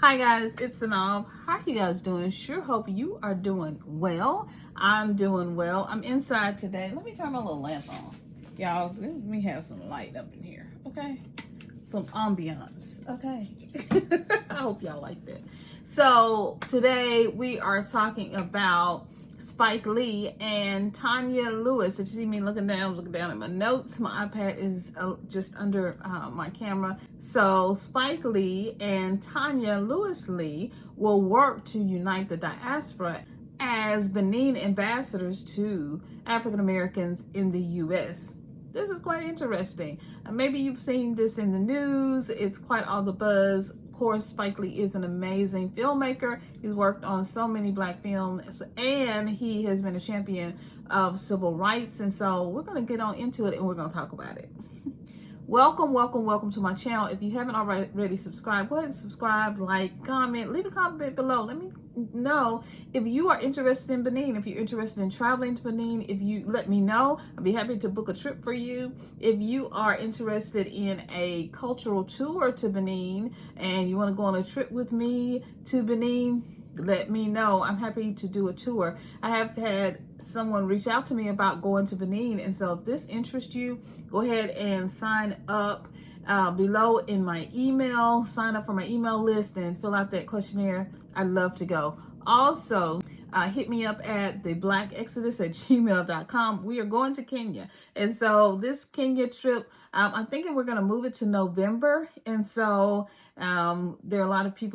Hi guys, it's Synolve. How you guys doing? Sure hope you are doing well. I'm doing well. I'm inside today. Let me turn my little lamp on. Y'all, let me have some light up in here, okay? Some ambiance, okay? I hope y'all like that. So today we are talking about Spike Lee and Tonya Lewis. If you see me looking down at my notes. My iPad is just under my camera. So Spike Lee and Tonya Lewis Lee will work to unite the diaspora as Benin ambassadors to African Americans in the U.S. This is quite interesting. Maybe you've seen this in the news. It's quite all the buzz. Of course, Spike Lee is an amazing filmmaker. He's worked on so many Black films, and he has been a champion of civil rights. And so we're going to get on into it, and we're going to talk about it. Welcome to my channel. If you haven't already subscribed, go ahead and subscribe, like, comment, leave a comment below. Let me know if you are interested in Benin, if you're interested in traveling to Benin. If you let me know, I'd be happy to book a trip for you. If you are interested in a cultural tour to Benin and you want to go on a trip with me to Benin, let me know. I'm happy to do a tour. I have had someone reach out to me about going to Benin, and so if this interests you, go ahead and sign up below in my email. Sign up for my email list and fill out that questionnaire. I'd love to go. Also, hit me up at theblackexodus@gmail.com. We are going to Kenya. And so this Kenya trip, I'm thinking we're going to move it to November. And so there are quite a few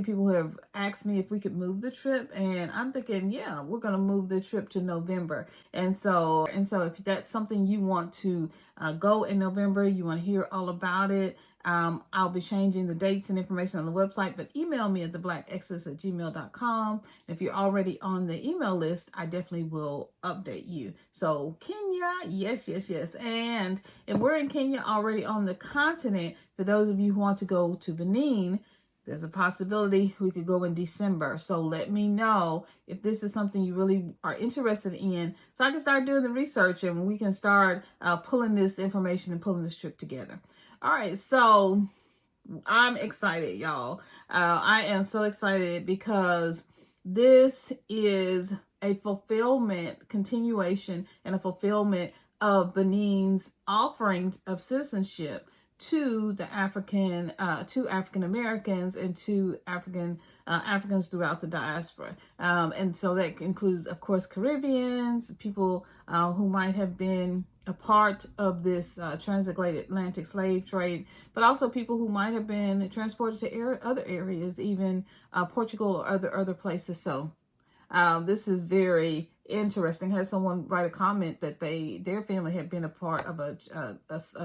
people who have asked me if we could move the trip. And I'm thinking, yeah, we're going to move the trip to November. And so if that's something you want to go in November, you want to hear all about it, I'll be changing the dates and information on the website, but email me at theblackexodus@gmail.com. If you're already on the email list, I definitely will update you. So Kenya, yes. And if we're in Kenya already on the continent, for those of you who want to go to Benin, there's a possibility we could go in December. So let me know if this is something you really are interested in, so I can start doing the research and we can start pulling this information and pulling this trip together. All right, so I'm excited, y'all. I am so excited because this is a continuation and a fulfillment of Benin's offering of citizenship to the African Americans and to Africans throughout the diaspora. And so that includes, of course, Caribbeans, people who might have been a part of this Transatlantic Slave Trade, but also people who might have been transported to other areas, even Portugal or other places. So this is very interesting. I had someone write a comment that their family had been a part of a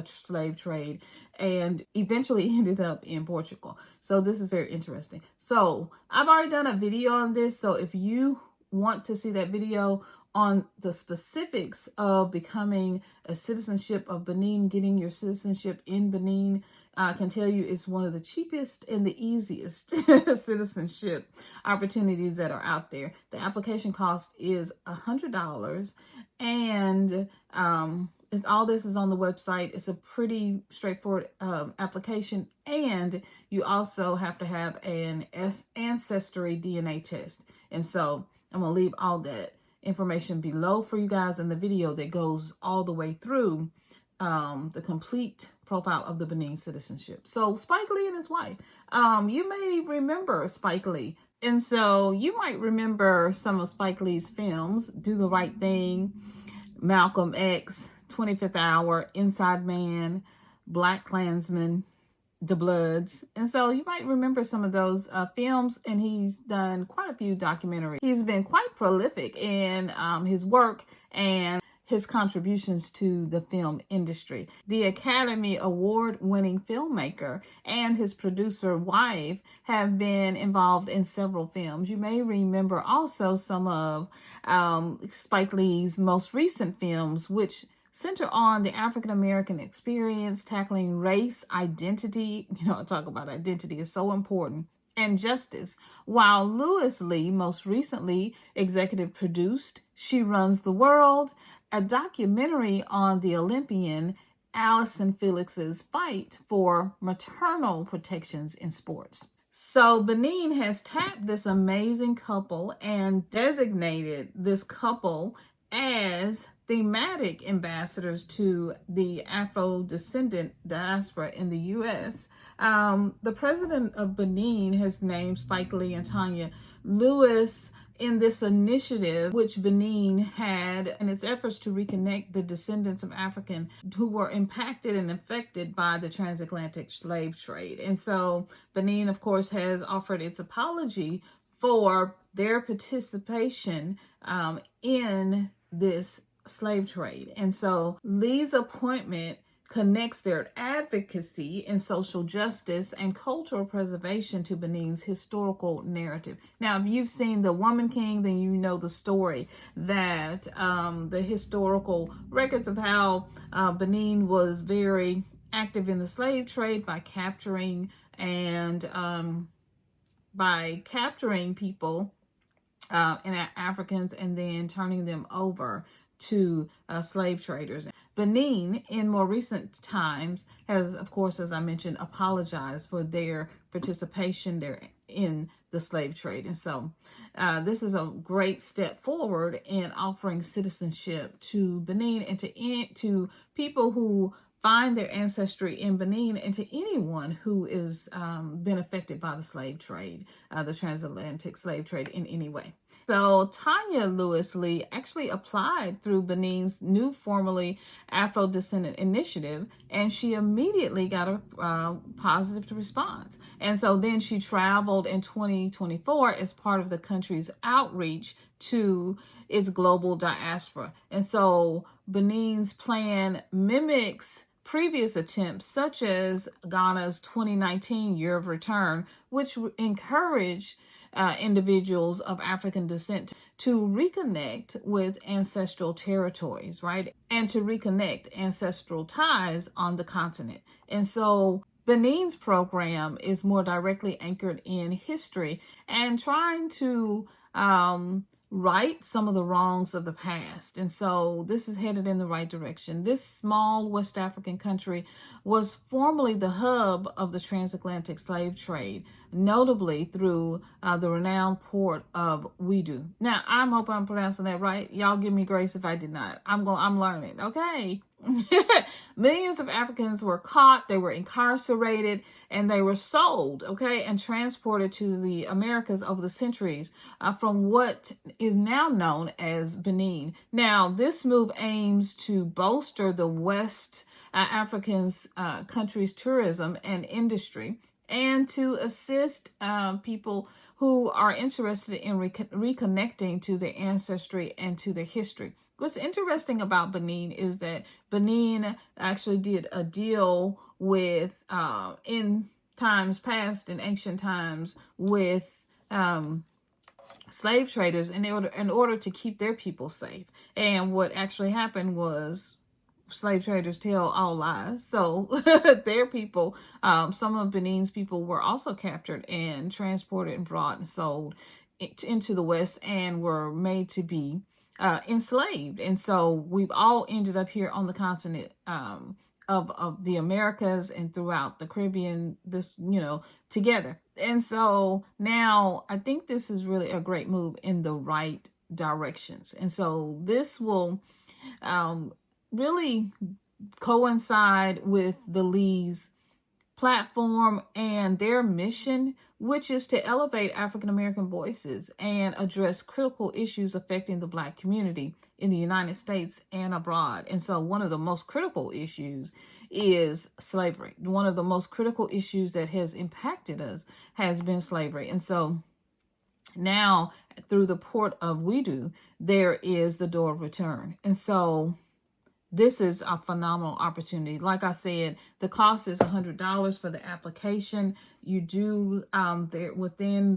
slave trade and eventually ended up in Portugal. So this is very interesting. So I've already done a video on this. So if you want to see that video on the specifics of becoming a citizenship of Benin, getting your citizenship in Benin, I can tell you it's one of the cheapest and the easiest citizenship opportunities that are out there. The application cost is $100, and all this is on the website. It's a pretty straightforward application, and you also have to have an ancestry DNA test. And so I'm going to leave all that information below for you guys in the video that goes all the way through the complete profile of the Benin citizenship. So Spike Lee and his wife, you may remember Spike Lee. And so you might remember some of Spike Lee's films: Do the Right Thing, Malcolm X, 25th Hour, Inside Man, Black Klansman, The Bloods. And so you might remember some of those films, and he's done quite a few documentaries. He's been quite prolific in his work and his contributions to the film industry. The Academy Award-winning filmmaker and his producer wife have been involved in several films. You may remember also some of Spike Lee's most recent films, which center on the African American experience, tackling race, identity. Talk about identity is so important, and justice. While Lewis Lee most recently executive produced She Runs the World, a documentary on the Olympian Allison Felix's fight for maternal protections in sports. So Benin has tapped this amazing couple and designated this couple as thematic ambassadors to the Afro-descendant diaspora in the U.S. The president of Benin has named Spike Lee and Tonya Lewis in this initiative, which Benin had in its efforts to reconnect the descendants of African who were impacted and affected by the transatlantic slave trade. And so Benin, of course, has offered its apology for their participation in this slave trade. And so Lee's appointment connects their advocacy in social justice and cultural preservation to Benin's historical narrative. Now, if you've seen The Woman King, then you know the story that the historical records of how Benin was very active in the slave trade by capturing people and Africans and then turning them over to slave traders. Benin, in more recent times, has, of course, as I mentioned, apologized for their participation there in the slave trade. And so this is a great step forward in offering citizenship to Benin and to people who find their ancestry in Benin and to anyone who is been affected by the slave trade, the transatlantic slave trade in any way. So Tonya Lewis Lee actually applied through Benin's new formerly Afro-Descendant Initiative, and she immediately got a positive response. And so then she traveled in 2024 as part of the country's outreach to its global diaspora. And so Benin's plan mimics previous attempts, such as Ghana's 2019 Year of Return, which encouraged individuals of African descent to reconnect with ancestral territories, right? And to reconnect ancestral ties on the continent. And so Benin's program is more directly anchored in history and trying to right some of the wrongs of the past. And so this is headed in the right direction. This small West African country was formerly the hub of the transatlantic slave trade, notably through the renowned port of Widu. Now, I hope I'm pronouncing that right. Y'all give me grace if I did not. I'm learning, okay? Millions of Africans were caught, they were incarcerated, and they were sold, okay, and transported to the Americas over the centuries from what is now known as Benin. Now, this move aims to bolster the West African's country's tourism and industry and to assist people who are interested in reconnecting to their ancestry and to their history. What's interesting about Benin is that Benin actually did a deal with, in times past, in ancient times, with slave traders in order to keep their people safe. And what actually happened was slave traders tell all lies. So their people, some of Benin's people were also captured and transported and brought and sold into the West and were made to be enslaved. And so we've all ended up here on the continent of the Americas and throughout the Caribbean, together. And so now I think this is really a great move in the right directions. And so this will really coincide with the Lee's platform and their mission, which is to elevate African American voices and address critical issues affecting the Black community in the United States and abroad. And so one of the most critical issues is slavery. One of the most critical issues that has impacted us has been slavery. And so now through the port of Widu, there is the door of return. And so this is a phenomenal opportunity. Like I said, the cost is $100 for the application. You do within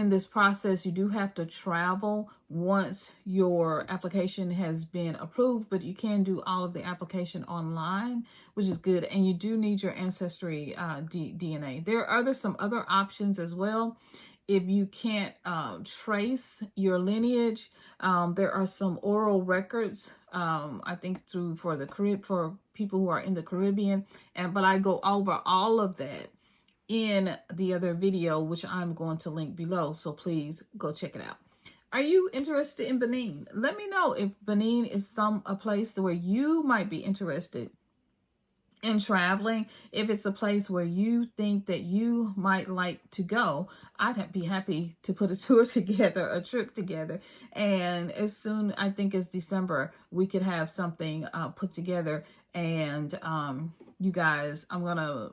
this process, you do have to travel once your application has been approved, but you can do all of the application online, which is good. And you do need your ancestry DNA. There are some other options as well. If you can't trace your lineage, there are some oral records, I think for people who are in the Caribbean, but I go over all of that in the other video, which I'm going to link below. So please go check it out. Are you interested in Benin? Let me know if Benin is a place where you might be interested in traveling. If it's a place where you think that you might like to go, I'd be happy to put a tour together, a trip together. And as soon, I think it's December, we could have something put together. And you guys, I'm going to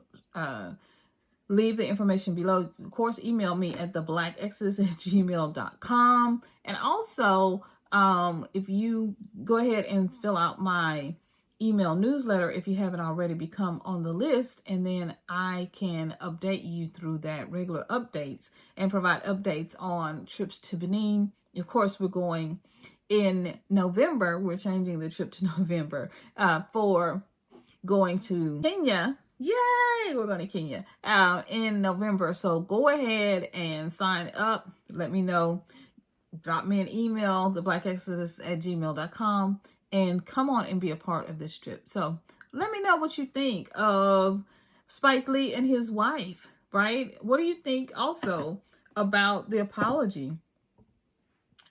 leave the information below. Of course, email me at theblackexodus@gmail.com. And also, if you go ahead and fill out my email newsletter, if you haven't already, become on the list, and then I can update you through that, regular updates, and provide updates on trips to Benin. Of course, we're going in November. We're changing the trip to November for going to Kenya. Yay, we're going to Kenya in November. So go ahead and sign up. Let me know. Drop me an email, theblackexodus@gmail.com, and come on and be a part of this trip. So let me know what you think of Spike Lee and his wife, right? What do you think also about the apology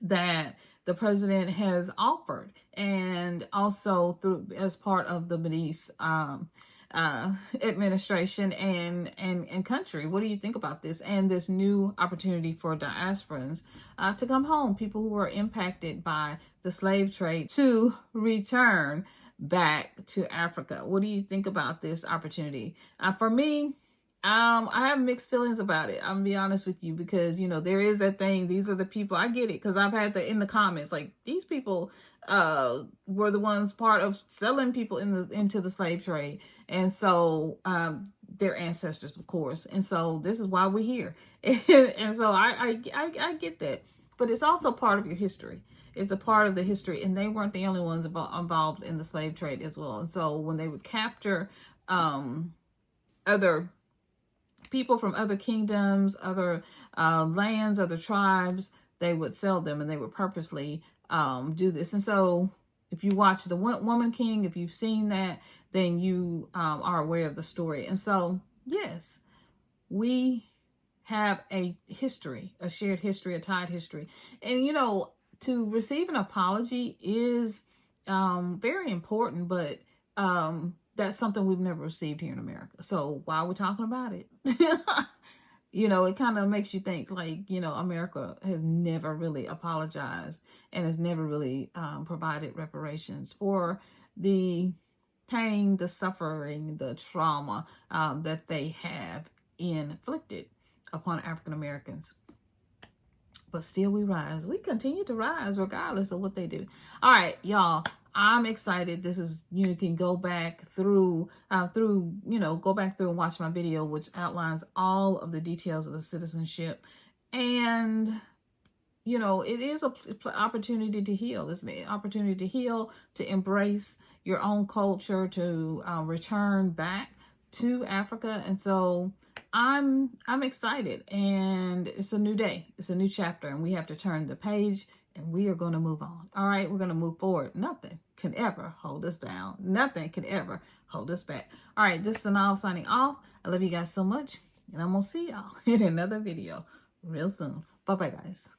that the president has offered, and also through as part of the Benin's administration and country? What do you think about this and this new opportunity for diasporans to come home, people who were impacted by the slave trade, to return back to Africa? What do you think about this opportunity? For me, I have mixed feelings about it. I'm gonna be honest with you, because there is that thing. These are the people. I get it, because I've had in the comments, like, these people were the ones part of selling people into the slave trade, and so their ancestors, of course, and so this is why we're here. And so I get that, but it's also part of your history. It's a part of the history, and they weren't the only ones involved in the slave trade as well. And so when they would capture other people from other kingdoms, other lands, other tribes, they would sell them, and they would purposely do this. And so if you watch The Woman King, if you've seen that, then you are aware of the story. And so, yes, we have a history, a shared history, a tied history. And, to receive an apology is very important, but that's something we've never received here in America. So why are we talking about it? It kind of makes you think, like, America has never really apologized and has never really provided reparations for the pain, the suffering, the trauma that they have inflicted upon African Americans. But still we rise. We continue to rise regardless of what they do. All right, y'all. I'm excited. This is, you can go back through, go back through and watch my video, which outlines all of the details of the citizenship. And, it is an opportunity to heal. It's an opportunity to heal, to embrace your own culture, to return back to Africa. And so I'm excited, and it's a new day. It's a new chapter, and we have to turn the page, and we are going to move on. All right, we're going to move forward. Nothing can ever hold us down. Nothing can ever hold us back. All right, this is Synolve signing off. I love you guys so much, and I'm going to see y'all in another video real soon. Bye-bye, guys.